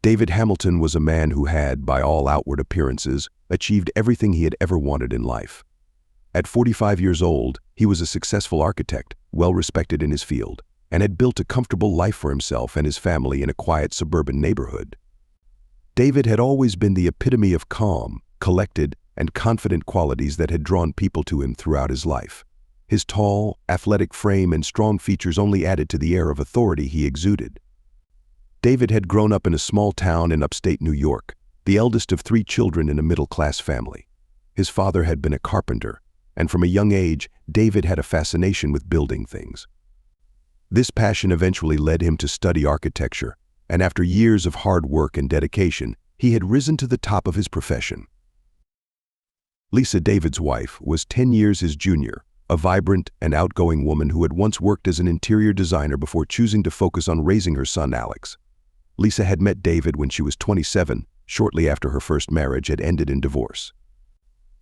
David Hamilton was a man who had, by all outward appearances, achieved everything he had ever wanted in life. At 45 years old, he was a successful architect, well respected in his field, and had built a comfortable life for himself and his family in a quiet suburban neighborhood. David had always been the epitome of calm, collected, and confident qualities that had drawn people to him throughout his life. His tall, athletic frame and strong features only added to the air of authority he exuded. David had grown up in a small town in upstate New York, the eldest of 3 children in a middle-class family. His father had been a carpenter, and from a young age, David had a fascination with building things. This passion eventually led him to study architecture, and after years of hard work and dedication, he had risen to the top of his profession. Lisa, David's wife, was 10 years his junior, a vibrant and outgoing woman who had once worked as an interior designer before choosing to focus on raising her son Alex. Lisa had met David when she was 27, shortly after her first marriage had ended in divorce.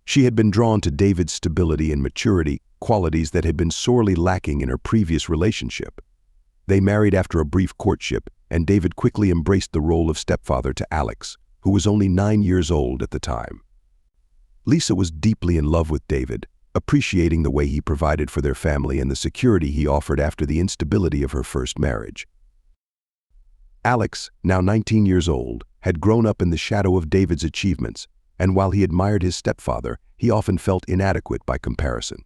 She had been drawn to David's stability and maturity, qualities that had been sorely lacking in her previous relationship. They married after a brief courtship, and David quickly embraced the role of stepfather to Alex, who was only 9 years old at the time. Lisa was deeply in love with David, appreciating the way he provided for their family and the security he offered after the instability of her first marriage. Alex, now 19 years old, had grown up in the shadow of David's achievements, and while he admired his stepfather, he often felt inadequate by comparison.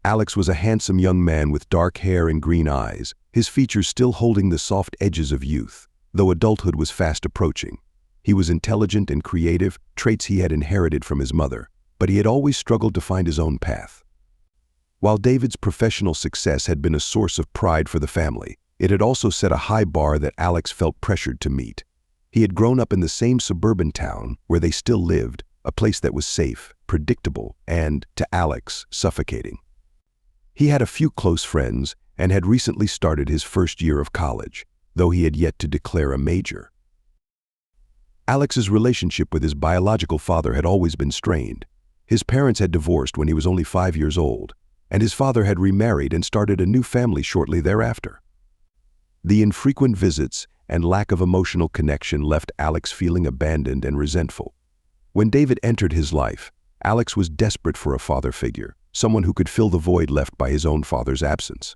Alex was a handsome young man with dark hair and green eyes, his features still holding the soft edges of youth, though adulthood was fast approaching. He was intelligent and creative, traits he had inherited from his mother, but he had always struggled to find his own path. While David's professional success had been a source of pride for the family, it had also set a high bar that Alex felt pressured to meet. He had grown up in the same suburban town where they still lived, a place that was safe, predictable, and, to Alex, suffocating. He had a few close friends and had recently started his first year of college, though he had yet to declare a major. Alex's relationship with his biological father had always been strained. His parents had divorced when he was only 5 years old, and his father had remarried and started a new family shortly thereafter. The infrequent visits and lack of emotional connection left Alex feeling abandoned and resentful. When David entered his life, Alex was desperate for a father figure, someone who could fill the void left by his own father's absence.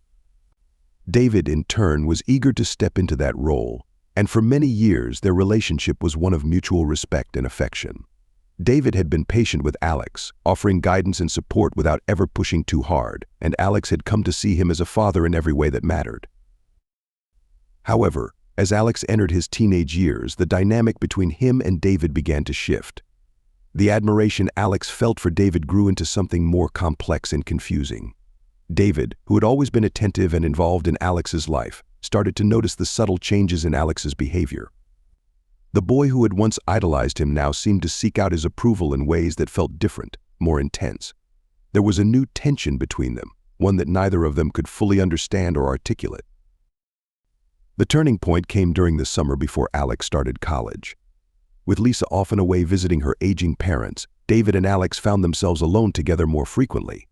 David, in turn, was eager to step into that role, and for many years their relationship was one of mutual respect and affection. David had been patient with Alex, offering guidance and support without ever pushing too hard, and Alex had come to see him as a father in every way that mattered. However, as Alex entered his teenage years, the dynamic between him and David began to shift. The admiration Alex felt for David grew into something more complex and confusing. David, who had always been attentive and involved in Alex's life, started to notice the subtle changes in Alex's behavior. The boy who had once idolized him now seemed to seek out his approval in ways that felt different, more intense. There was a new tension between them, one that neither of them could fully understand or articulate. The turning point came during the summer before Alex started college. With Lisa often away visiting her aging parents, David and Alex found themselves alone together more frequently.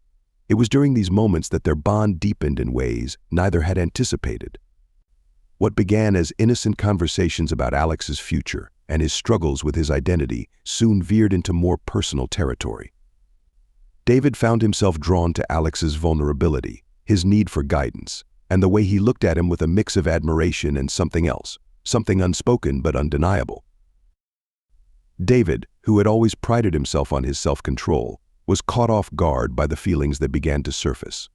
It was during these moments that their bond deepened in ways neither had anticipated. What began as innocent conversations about Alex's future and his struggles with his identity soon veered into more personal territory. David found himself drawn to Alex's vulnerability, his need for guidance, and the way he looked at him with a mix of admiration and something else, something unspoken but undeniable. David, who had always prided himself on his self-control, was caught off guard by the feelings that began to surface.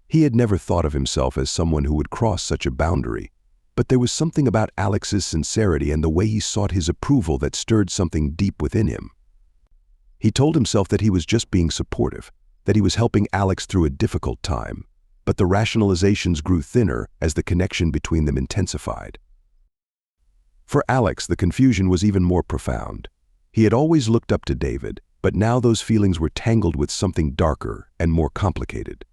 He had never thought of himself as someone who would cross such a boundary, but there was something about Alex's sincerity and the way he sought his approval that stirred something deep within him. He told himself that he was just being supportive, that he was helping Alex through a difficult time, but the rationalizations grew thinner as the connection between them intensified. For Alex, the confusion was even more profound. He had always looked up to David, but now those feelings were tangled with something darker and more complicated.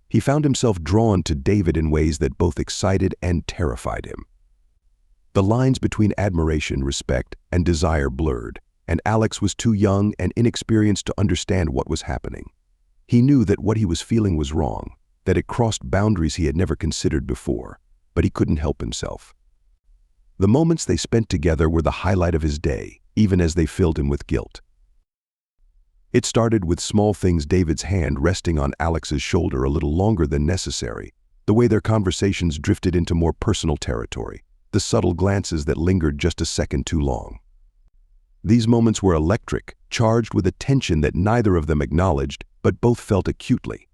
He found himself drawn to David in ways that both excited and terrified him. The lines between admiration, respect, and desire blurred, and Alex was too young and inexperienced to understand what was happening. He knew that what he was feeling was wrong, that it crossed boundaries he had never considered before, but he couldn't help himself. The moments they spent together were the highlight of his day, even as they filled him with guilt. It started with small things: David's hand resting on Alex's shoulder a little longer than necessary, the way their conversations drifted into more personal territory, the subtle glances that lingered just a second too long. These moments were electric, charged with a tension that neither of them acknowledged, but both felt acutely.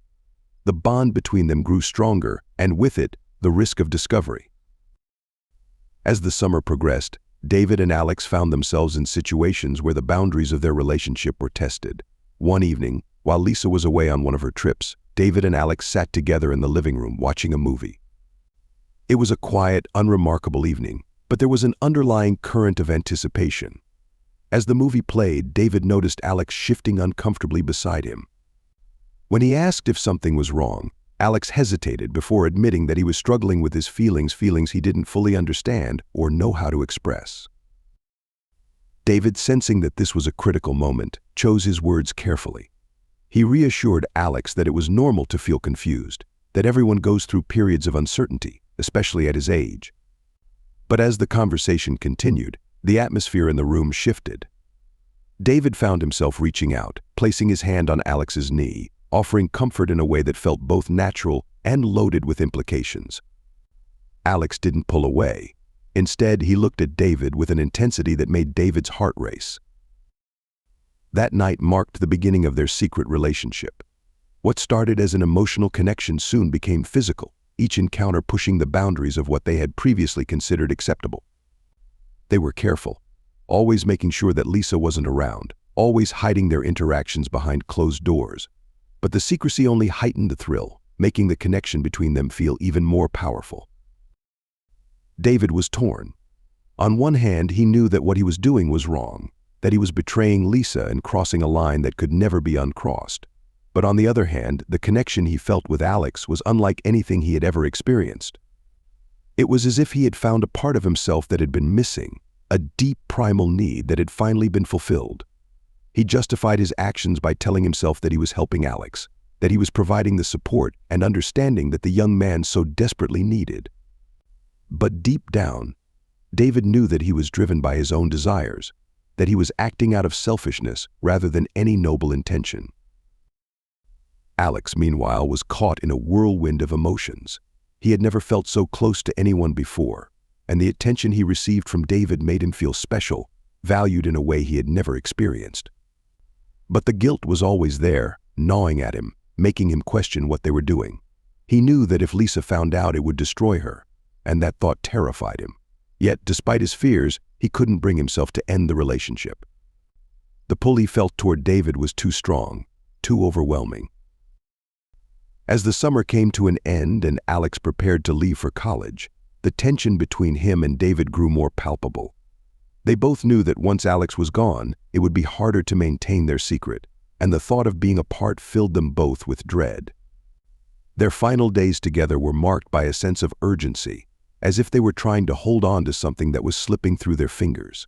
The bond between them grew stronger, and with it, the risk of discovery. As the summer progressed, David and Alex found themselves in situations where the boundaries of their relationship were tested. One evening, while Lisa was away on one of her trips, David and Alex sat together in the living room watching a movie. It was a quiet, unremarkable evening, but there was an underlying current of anticipation. As the movie played, David noticed Alex shifting uncomfortably beside him. When he asked if something was wrong, Alex hesitated before admitting that he was struggling with his feelings he didn't fully understand or know how to express. David, sensing that this was a critical moment, chose his words carefully. He reassured Alex that it was normal to feel confused, that everyone goes through periods of uncertainty, especially at his age. But as the conversation continued, the atmosphere in the room shifted. David found himself reaching out, placing his hand on Alex's knee, offering comfort in a way that felt both natural and loaded with implications. Alex didn't pull away. Instead, he looked at David with an intensity that made David's heart race. That night marked the beginning of their secret relationship. What started as an emotional connection soon became physical, each encounter pushing the boundaries of what they had previously considered acceptable. They were careful, always making sure that Lisa wasn't around, always hiding their interactions behind closed doors. But the secrecy only heightened the thrill, making the connection between them feel even more powerful. David was torn. On one hand, he knew that what he was doing was wrong, that he was betraying Lisa and crossing a line that could never be uncrossed. But on the other hand, the connection he felt with Alex was unlike anything he had ever experienced. It was as if he had found a part of himself that had been missing, a deep primal need that had finally been fulfilled. He justified his actions by telling himself that he was helping Alex, that he was providing the support and understanding that the young man so desperately needed. But deep down, David knew that he was driven by his own desires, that he was acting out of selfishness rather than any noble intention. Alex, meanwhile, was caught in a whirlwind of emotions. He had never felt so close to anyone before, and the attention he received from David made him feel special, valued in a way he had never experienced. But the guilt was always there, gnawing at him, making him question what they were doing. He knew that if Lisa found out, it would destroy her, and that thought terrified him. Yet, despite his fears, he couldn't bring himself to end the relationship. The pull he felt toward David was too strong, too overwhelming. As the summer came to an end and Alex prepared to leave for college, the tension between him and David grew more palpable. They both knew that once Alex was gone, it would be harder to maintain their secret, and the thought of being apart filled them both with dread. Their final days together were marked by a sense of urgency, as if they were trying to hold on to something that was slipping through their fingers.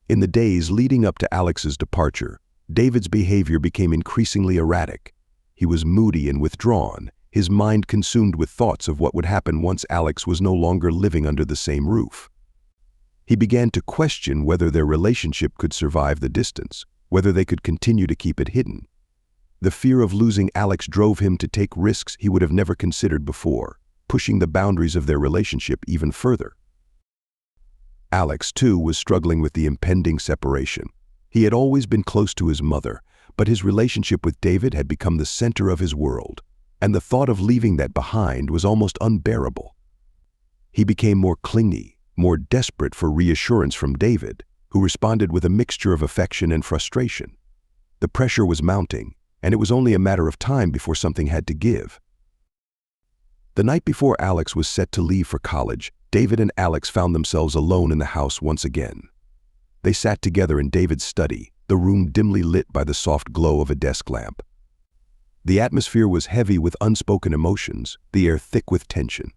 In the days leading up to Alex's departure, David's behavior became increasingly erratic. He was moody and withdrawn, his mind consumed with thoughts of what would happen once Alex was no longer living under the same roof. He began to question whether their relationship could survive the distance, whether they could continue to keep it hidden. The fear of losing Alex drove him to take risks he would have never considered before, pushing the boundaries of their relationship even further. Alex, too, was struggling with the impending separation. He had always been close to his mother, but his relationship with David had become the center of his world, and the thought of leaving that behind was almost unbearable. He became more clingy, more desperate for reassurance from David, who responded with a mixture of affection and frustration. The pressure was mounting, and it was only a matter of time before something had to give. The night before Alex was set to leave for college, David and Alex found themselves alone in the house once again. They sat together in David's study, the room dimly lit by the soft glow of a desk lamp. The atmosphere was heavy with unspoken emotions, the air thick with tension.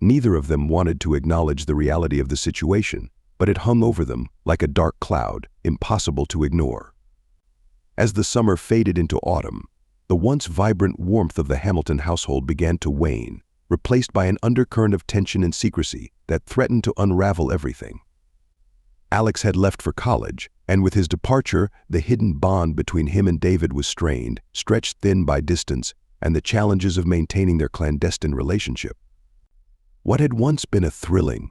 Neither of them wanted to acknowledge the reality of the situation, but it hung over them like a dark cloud, impossible to ignore. As the summer faded into autumn, the once vibrant warmth of the Hamilton household began to wane, replaced by an undercurrent of tension and secrecy that threatened to unravel everything. Alex had left for college, and with his departure, the hidden bond between him and David was strained, stretched thin by distance and the challenges of maintaining their clandestine relationship. What had once been a thrilling,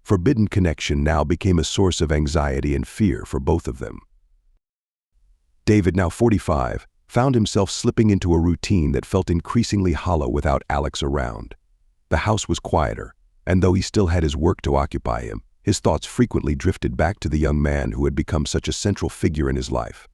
forbidden connection now became a source of anxiety and fear for both of them. David, now 45, found himself slipping into a routine that felt increasingly hollow without Alex around. The house was quieter, and though he still had his work to occupy him, his thoughts frequently drifted back to the young man who had become such a central figure in his life.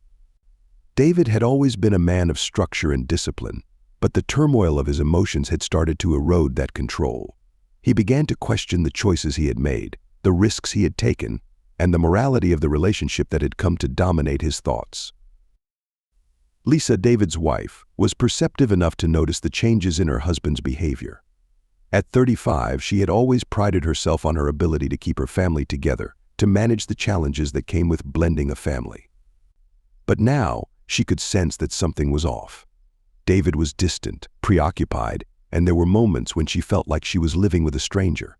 David had always been a man of structure and discipline, but the turmoil of his emotions had started to erode that control. He began to question the choices he had made, the risks he had taken, and the morality of the relationship that had come to dominate his thoughts. Lisa, David's wife, was perceptive enough to notice the changes in her husband's behavior. At 35, she had always prided herself on her ability to keep her family together, to manage the challenges that came with blending a family. But now, she could sense that something was off. David was distant, preoccupied, and there were moments when she felt like she was living with a stranger.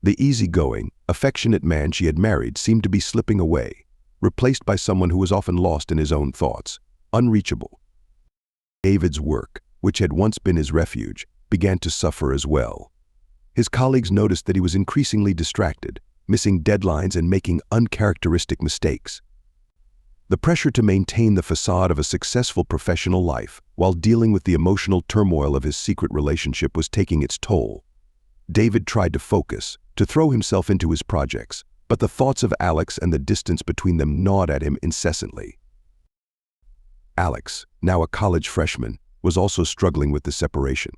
The easygoing, affectionate man she had married seemed to be slipping away, replaced by someone who was often lost in his own thoughts, unreachable. David's work, which had once been his refuge, began to suffer as well. His colleagues noticed that he was increasingly distracted, missing deadlines and making uncharacteristic mistakes. The pressure to maintain the facade of a successful professional life while dealing with the emotional turmoil of his secret relationship was taking its toll. David tried to focus, to throw himself into his projects, but the thoughts of Alex and the distance between them gnawed at him incessantly. Alex, now a college freshman, was also struggling with the separation.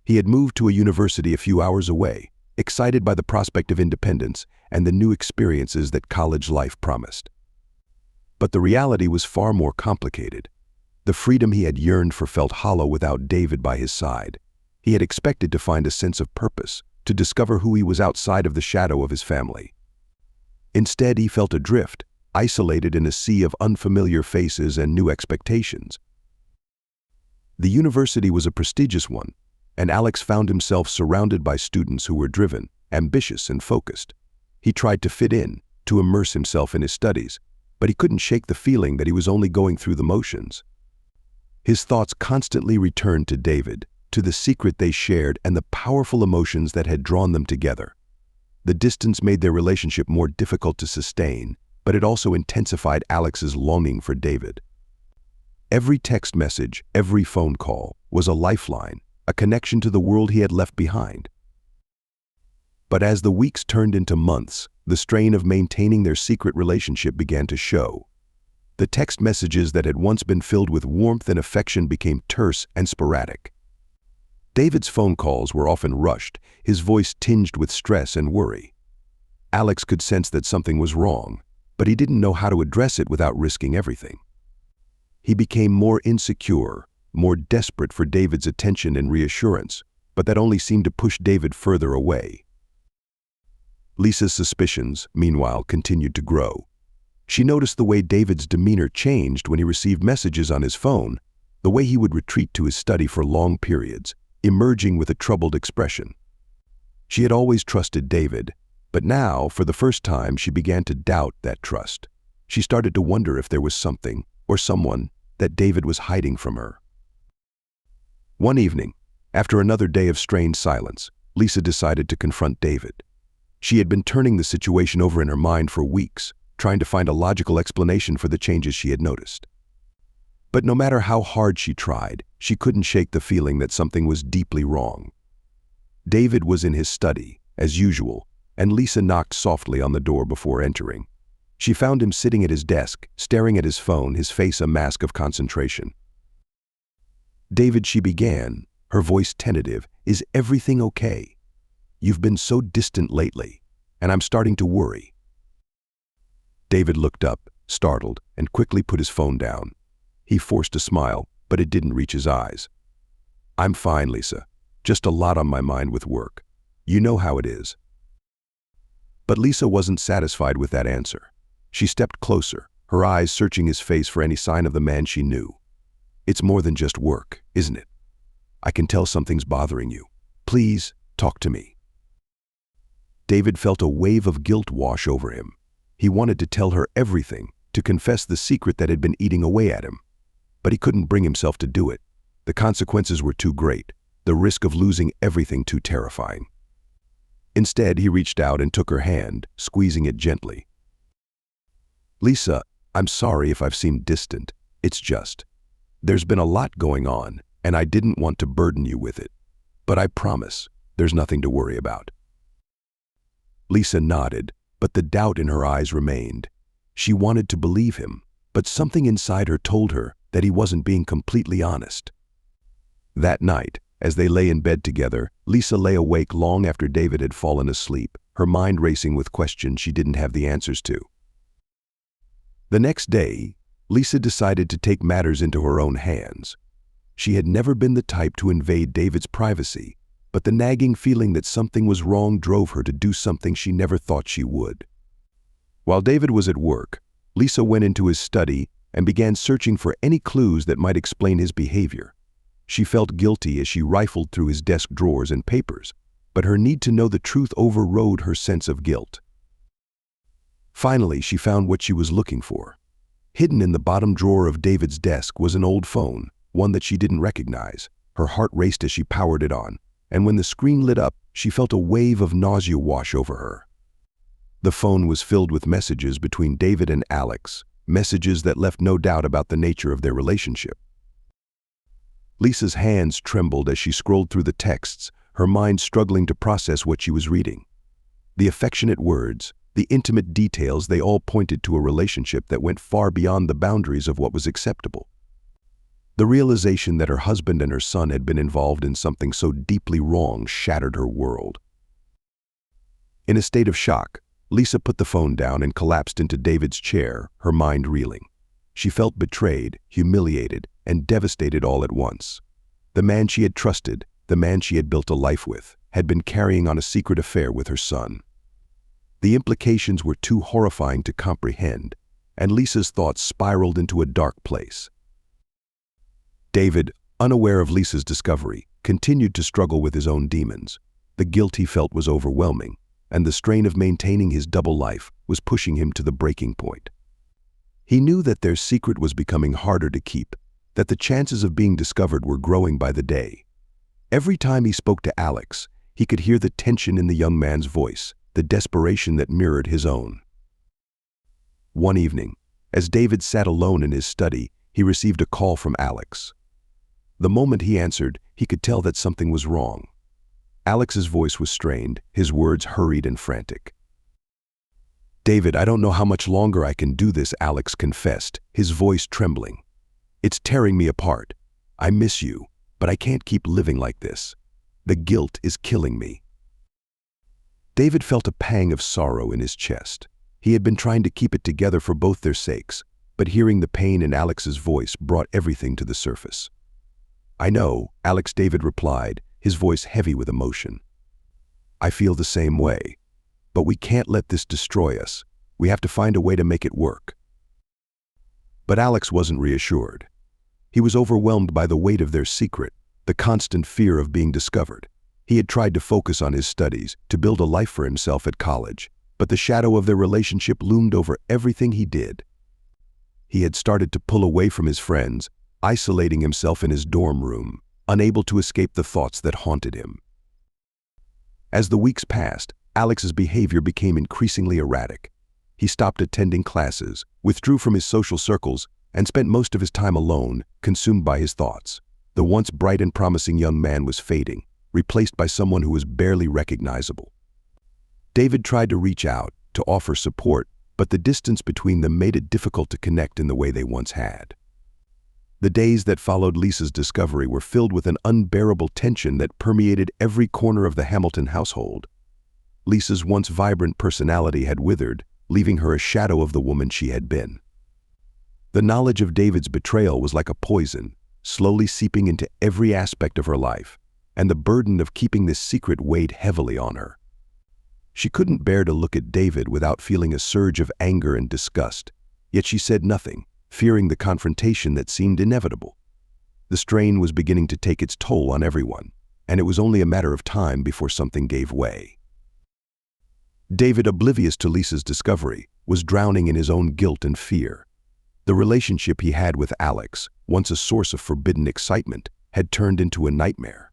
He had moved to a university a few hours away, excited by the prospect of independence and the new experiences that college life promised. But the reality was far more complicated. The freedom he had yearned for felt hollow without David by his side. He had expected to find a sense of purpose, to discover who he was outside of the shadow of his family. Instead, he felt adrift, isolated in a sea of unfamiliar faces and new expectations. The university was a prestigious one, and Alex found himself surrounded by students who were driven, ambitious, and focused. He tried to fit in, to immerse himself in his studies, but he couldn't shake the feeling that he was only going through the motions. His thoughts constantly returned to David, to the secret they shared and the powerful emotions that had drawn them together. The distance made their relationship more difficult to sustain, but it also intensified Alex's longing for David. Every text message, every phone call, was a lifeline, a connection to the world he had left behind. But as the weeks turned into months, the strain of maintaining their secret relationship began to show. The text messages that had once been filled with warmth and affection became terse and sporadic. David's phone calls were often rushed, his voice tinged with stress and worry. Alex could sense that something was wrong, but he didn't know how to address it without risking everything. He became more insecure, more desperate for David's attention and reassurance, but that only seemed to push David further away. Lisa's suspicions, meanwhile, continued to grow. She noticed the way David's demeanor changed when he received messages on his phone, the way he would retreat to his study for long periods, emerging with a troubled expression. She had always trusted David, but now, for the first time, she began to doubt that trust. She started to wonder if there was something, or someone, that David was hiding from her. One evening, after another day of strained silence, Lisa decided to confront David. She had been turning the situation over in her mind for weeks, trying to find a logical explanation for the changes she had noticed. But no matter how hard she tried, she couldn't shake the feeling that something was deeply wrong. David was in his study, as usual, and Lisa knocked softly on the door before entering. She found him sitting at his desk, staring at his phone, his face a mask of concentration. "David," she began, her voice tentative, "is everything okay? You've been so distant lately, and I'm starting to worry." David looked up, startled, and quickly put his phone down. He forced a smile, but it didn't reach his eyes. "I'm fine, Lisa. Just a lot on my mind with work. You know how it is." But Lisa wasn't satisfied with that answer. She stepped closer, her eyes searching his face for any sign of the man she knew. "It's more than just work, isn't it? I can tell something's bothering you. Please, talk to me." David felt a wave of guilt wash over him. He wanted to tell her everything, to confess the secret that had been eating away at him. But he couldn't bring himself to do it. The consequences were too great, the risk of losing everything too terrifying. Instead, he reached out and took her hand, squeezing it gently. "Lisa, I'm sorry if I've seemed distant. It's just, there's been a lot going on, and I didn't want to burden you with it. But I promise, there's nothing to worry about." Lisa nodded, but the doubt in her eyes remained. She wanted to believe him, but something inside her told her that he wasn't being completely honest. That night, as they lay in bed together, Lisa lay awake long after David had fallen asleep, her mind racing with questions she didn't have the answers to. The next day, Lisa decided to take matters into her own hands. She had never been the type to invade David's privacy, but the nagging feeling that something was wrong drove her to do something she never thought she would. While David was at work, Lisa went into his study and began searching for any clues that might explain his behavior. She felt guilty as she rifled through his desk drawers and papers, but her need to know the truth overrode her sense of guilt. Finally, she found what she was looking for. Hidden in the bottom drawer of David's desk was an old phone, one that she didn't recognize. Her heart raced as she powered it on, and when the screen lit up, she felt a wave of nausea wash over her. The phone was filled with messages between David and Alex, messages that left no doubt about the nature of their relationship. Lisa's hands trembled as she scrolled through the texts, her mind struggling to process what she was reading. The affectionate words, the intimate details, they all pointed to a relationship that went far beyond the boundaries of what was acceptable. The realization that her husband and her son had been involved in something so deeply wrong shattered her world. In a state of shock, Lisa put the phone down and collapsed into David's chair, her mind reeling. She felt betrayed, humiliated, and devastated all at once. The man she had trusted, the man she had built a life with, had been carrying on a secret affair with her son. The implications were too horrifying to comprehend, and Lisa's thoughts spiraled into a dark place. David, unaware of Lisa's discovery, continued to struggle with his own demons. The guilt he felt was overwhelming, and the strain of maintaining his double life was pushing him to the breaking point. He knew that their secret was becoming harder to keep, that the chances of being discovered were growing by the day. Every time he spoke to Alex, he could hear the tension in the young man's voice, the desperation that mirrored his own. One evening, as David sat alone in his study, he received a call from Alex. The moment he answered, he could tell that something was wrong. Alex's voice was strained, his words hurried and frantic. "David, I don't know how much longer I can do this," Alex confessed, his voice trembling. "It's tearing me apart. I miss you, but I can't keep living like this. The guilt is killing me." David felt a pang of sorrow in his chest. He had been trying to keep it together for both their sakes, but hearing the pain in Alex's voice brought everything to the surface. "I know," Alex David replied, his voice heavy with emotion. "I feel the same way. But we can't let this destroy us. We have to find a way to make it work." But Alex wasn't reassured. He was overwhelmed by the weight of their secret, the constant fear of being discovered. He had tried to focus on his studies, to build a life for himself at college, but the shadow of their relationship loomed over everything he did. He had started to pull away from his friends, isolating himself in his dorm room, unable to escape the thoughts that haunted him. As the weeks passed, Alex's behavior became increasingly erratic. He stopped attending classes, withdrew from his social circles, and spent most of his time alone, consumed by his thoughts. The once bright and promising young man was fading, replaced by someone who was barely recognizable. David tried to reach out, to offer support, but the distance between them made it difficult to connect in the way they once had. The days that followed Lisa's discovery were filled with an unbearable tension that permeated every corner of the Hamilton household. Lisa's once vibrant personality had withered, leaving her a shadow of the woman she had been. The knowledge of David's betrayal was like a poison, slowly seeping into every aspect of her life, and the burden of keeping this secret weighed heavily on her. She couldn't bear to look at David without feeling a surge of anger and disgust, yet she said nothing, fearing the confrontation that seemed inevitable. The strain was beginning to take its toll on everyone. and it was only a matter of time before something gave way. David, oblivious to Lisa's discovery, was drowning in his own guilt and fear. The relationship he had with Alex, once a source of forbidden excitement, had turned into a nightmare.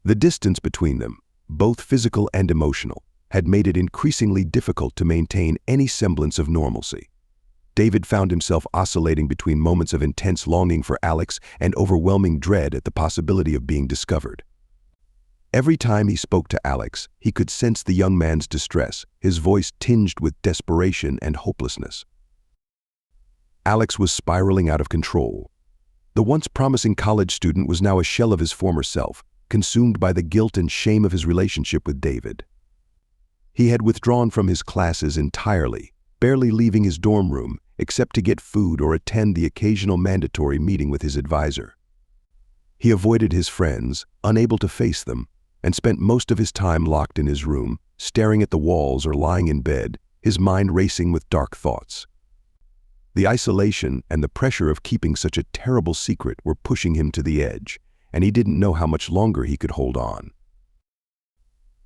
The distance between them, both physical and emotional, had made it increasingly difficult to maintain any semblance of normalcy. David found himself oscillating between moments of intense longing for Alex and overwhelming dread at the possibility of being discovered. Every time he spoke to Alex, he could sense the young man's distress, his voice tinged with desperation and hopelessness. Alex was spiraling out of control. The once promising college student was now a shell of his former self, consumed by the guilt and shame of his relationship with David. He had withdrawn from his classes entirely, barely leaving his dorm room except to get food or attend the occasional mandatory meeting with his advisor. He avoided his friends, unable to face them, and spent most of his time locked in his room, staring at the walls or lying in bed, his mind racing with dark thoughts. The isolation and the pressure of keeping such a terrible secret were pushing him to the edge, and he didn't know how much longer he could hold on.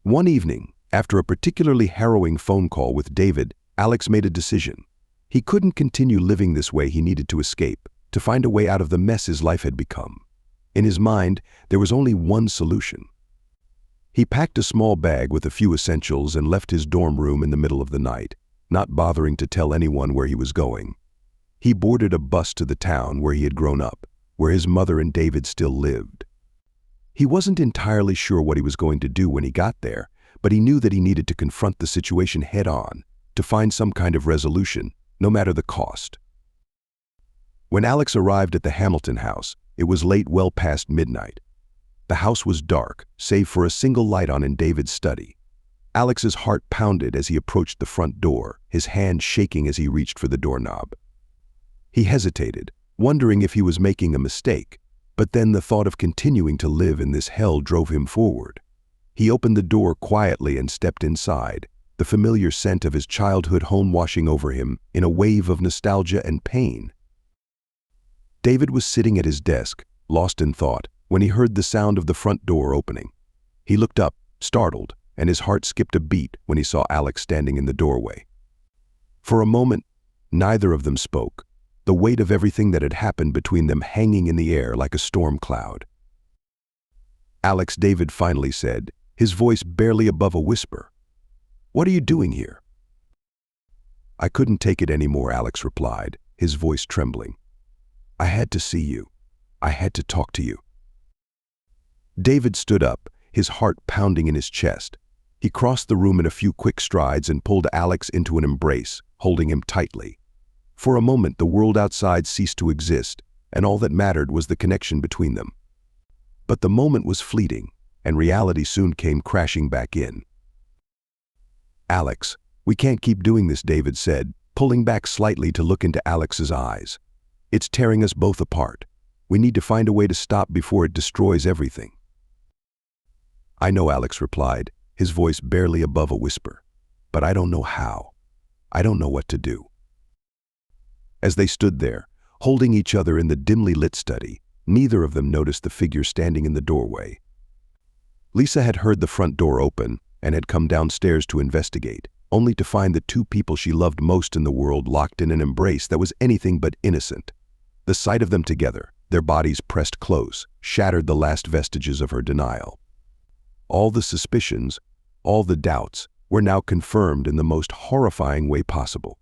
One evening, after a particularly harrowing phone call with David, Alex made a decision. He couldn't continue living this way. He needed to escape, to find a way out of the mess his life had become. In his mind, there was only one solution. He packed a small bag with a few essentials and left his dorm room in the middle of the night, not bothering to tell anyone where he was going. He boarded a bus to the town where he had grown up, where his mother and David still lived. He wasn't entirely sure what he was going to do when he got there, but he knew that he needed to confront the situation head-on, to find some kind of resolution, no matter the cost. When Alex arrived at the Hamilton house, it was late, well past midnight. The house was dark, save for a single light on in David's study. Alex's heart pounded as he approached the front door, his hand shaking as he reached for the doorknob. He hesitated, wondering if he was making a mistake, but then the thought of continuing to live in this hell drove him forward. He opened the door quietly and stepped inside, the familiar scent of his childhood home washing over him in a wave of nostalgia and pain. David was sitting at his desk, lost in thought, when he heard the sound of the front door opening. He looked up, startled, and his heart skipped a beat when he saw Alex standing in the doorway. For a moment, neither of them spoke, the weight of everything that had happened between them hanging in the air like a storm cloud. "Alex," David finally said, his voice barely above a whisper. "What are you doing here?" "I couldn't take it anymore," Alex replied, his voice trembling. "I had to see you. I had to talk to you." David stood up, his heart pounding in his chest. He crossed the room in a few quick strides and pulled Alex into an embrace, holding him tightly. For a moment, the world outside ceased to exist, and all that mattered was the connection between them. But the moment was fleeting, and reality soon came crashing back in. "Alex, we can't keep doing this," David said, pulling back slightly to look into Alex's eyes. "It's tearing us both apart. We need to find a way to stop before it destroys everything." "I know," Alex replied, his voice barely above a whisper. "But I don't know how. I don't know what to do." As they stood there, holding each other in the dimly lit study, neither of them noticed the figure standing in the doorway. Lisa had heard the front door open and had come downstairs to investigate, only to find the two people she loved most in the world locked in an embrace that was anything but innocent. The sight of them together, their bodies pressed close, shattered the last vestiges of her denial. All the suspicions, all the doubts, were now confirmed in the most horrifying way possible.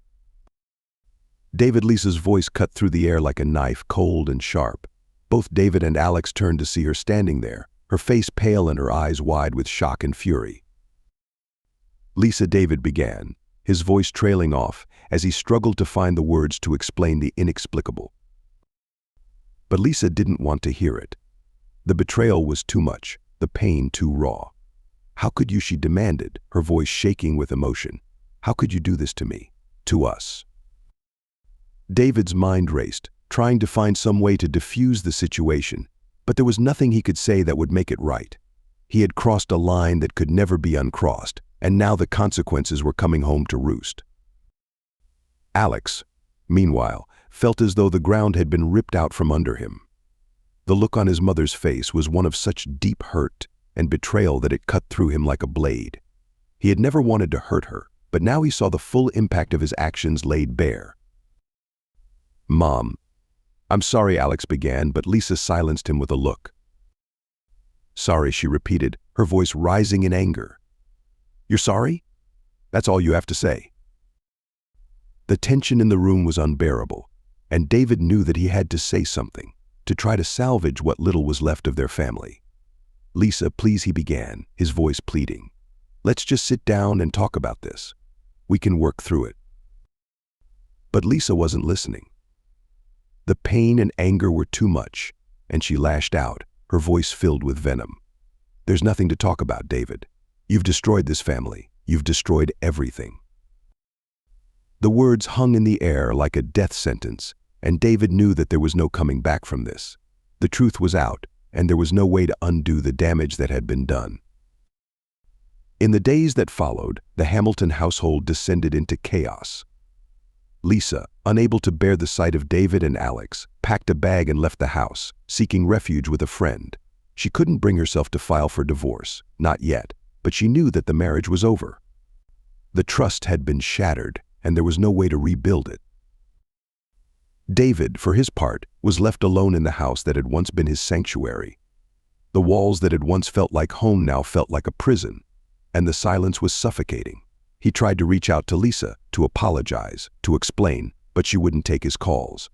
Lisa's voice cut through the air like a knife, cold and sharp. Both David and Alex turned to see her standing there, her face pale and her eyes wide with shock and fury. "Lisa," David began, his voice trailing off as he struggled to find the words to explain the inexplicable. But Lisa didn't want to hear it. The betrayal was too much, the pain too raw. "How could you?" she demanded, her voice shaking with emotion. "How could you do this to me? To us?" David's mind raced, trying to find some way to diffuse the situation, but there was nothing he could say that would make it right. He had crossed a line that could never be uncrossed, and now the consequences were coming home to roost. Alex, meanwhile, felt as though the ground had been ripped out from under him. The look on his mother's face was one of such deep hurt and betrayal that it cut through him like a blade. He had never wanted to hurt her, but now he saw the full impact of his actions laid bare. "Mom, I'm sorry," Alex began, but Lisa silenced him with a look. "Sorry," she repeated, her voice rising in anger. "You're sorry? That's all you have to say?" The tension in the room was unbearable, and David knew that he had to say something, to try to salvage what little was left of their family. "Lisa, please," he began, his voice pleading. "Let's just sit down and talk about this. We can work through it." But Lisa wasn't listening. The pain and anger were too much, and she lashed out, her voice filled with venom. "There's nothing to talk about, David. You've destroyed this family. You've destroyed everything." The words hung in the air like a death sentence, and David knew that there was no coming back from this. The truth was out, and there was no way to undo the damage that had been done. In the days that followed, the Hamilton household descended into chaos. Lisa, unable to bear the sight of David and Alex, packed a bag and left the house, seeking refuge with a friend. She couldn't bring herself to file for divorce, not yet, but she knew that the marriage was over. The trust had been shattered, and there was no way to rebuild it. David, for his part, was left alone in the house that had once been his sanctuary. The walls that had once felt like home now felt like a prison, and the silence was suffocating. He tried to reach out to Lisa, to apologize, to explain, but she wouldn't take his calls.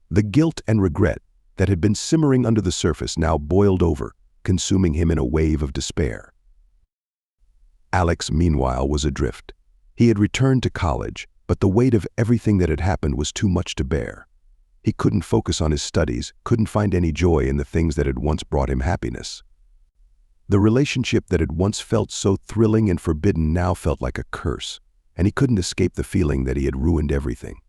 The guilt and regret that had been simmering under the surface now boiled over, consuming him in a wave of despair. Alex, meanwhile, was adrift. He had returned to college, but the weight of everything that had happened was too much to bear. He couldn't focus on his studies, couldn't find any joy in the things that had once brought him happiness. The relationship that had once felt so thrilling and forbidden now felt like a curse, and he couldn't escape the feeling that he had ruined everything.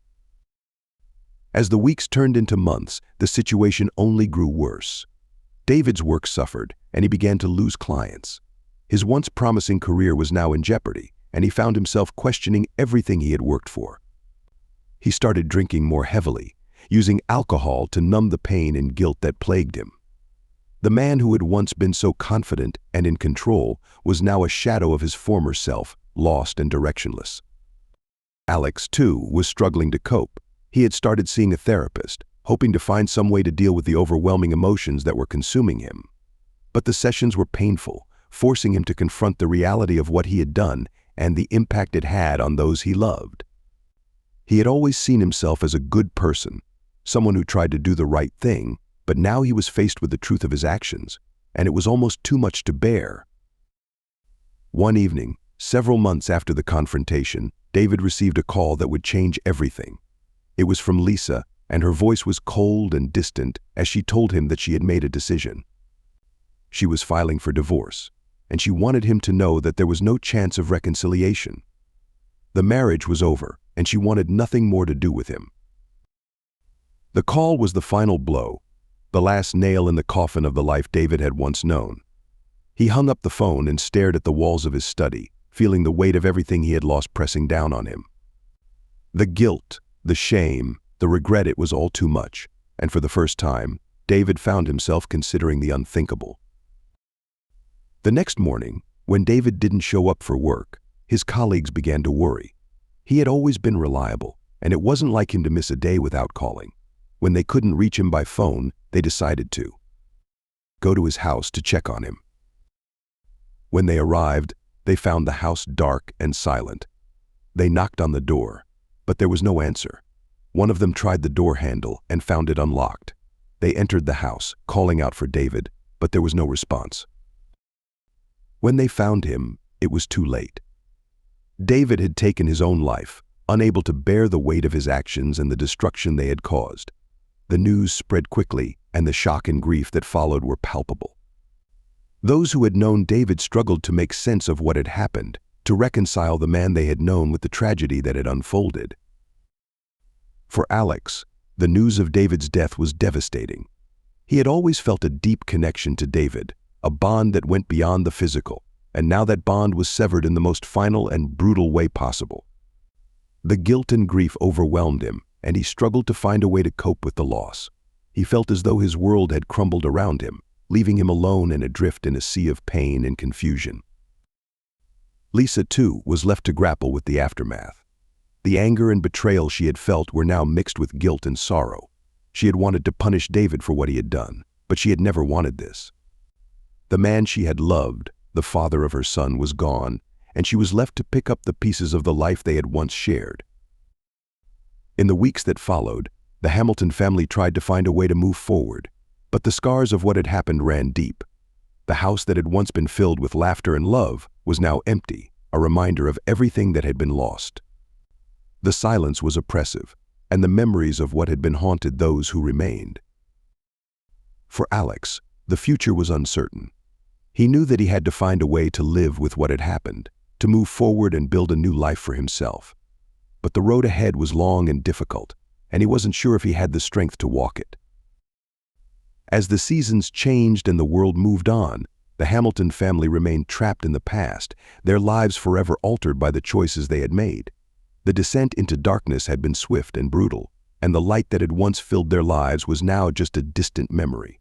As the weeks turned into months, the situation only grew worse. David's work suffered, and he began to lose clients. His once promising career was now in jeopardy, and he found himself questioning everything he had worked for. He started drinking more heavily, using alcohol to numb the pain and guilt that plagued him. The man who had once been so confident and in control was now a shadow of his former self, lost and directionless. Alex, too, was struggling to cope. He had started seeing a therapist, hoping to find some way to deal with the overwhelming emotions that were consuming him. But the sessions were painful, forcing him to confront the reality of what he had done and the impact it had on those he loved. He had always seen himself as a good person, someone who tried to do the right thing, but now he was faced with the truth of his actions, and it was almost too much to bear. One evening, several months after the confrontation, David received a call that would change everything. It was from Lisa, and her voice was cold and distant as she told him that she had made a decision. She was filing for divorce, and she wanted him to know that there was no chance of reconciliation. The marriage was over, and she wanted nothing more to do with him. The call was the final blow, the last nail in the coffin of the life David had once known. He hung up the phone and stared at the walls of his study, feeling the weight of everything he had lost pressing down on him. The guilt, the shame, the regret, it was all too much, and for the first time, David found himself considering the unthinkable. The next morning, when David didn't show up for work, his colleagues began to worry. He had always been reliable, and it wasn't like him to miss a day without calling. When they couldn't reach him by phone, they decided to go to his house to check on him. When they arrived, they found the house dark and silent. They knocked on the door, but there was no answer. One of them tried the door handle and found it unlocked. They entered the house, calling out for David, but there was no response. When they found him, it was too late. David had taken his own life, unable to bear the weight of his actions and the destruction they had caused. The news spread quickly, and the shock and grief that followed were palpable. Those who had known David struggled to make sense of what had happened, to reconcile the man they had known with the tragedy that had unfolded. For Alex, the news of David's death was devastating. He had always felt a deep connection to David, a bond that went beyond the physical, and now that bond was severed in the most final and brutal way possible. The guilt and grief overwhelmed him, and he struggled to find a way to cope with the loss. He felt as though his world had crumbled around him, leaving him alone and adrift in a sea of pain and confusion. Lisa, too, was left to grapple with the aftermath. The anger and betrayal she had felt were now mixed with guilt and sorrow. She had wanted to punish David for what he had done, but she had never wanted this. The man she had loved, the father of her son, was gone, and she was left to pick up the pieces of the life they had once shared. In the weeks that followed, the Hamilton family tried to find a way to move forward, but the scars of what had happened ran deep. The house that had once been filled with laughter and love was now empty, a reminder of everything that had been lost. The silence was oppressive, and the memories of what had been haunted those who remained. For Alex, the future was uncertain. He knew that he had to find a way to live with what had happened, to move forward and build a new life for himself. But the road ahead was long and difficult, and he wasn't sure if he had the strength to walk it. As the seasons changed and the world moved on, the Hamilton family remained trapped in the past, their lives forever altered by the choices they had made. The descent into darkness had been swift and brutal, and the light that had once filled their lives was now just a distant memory.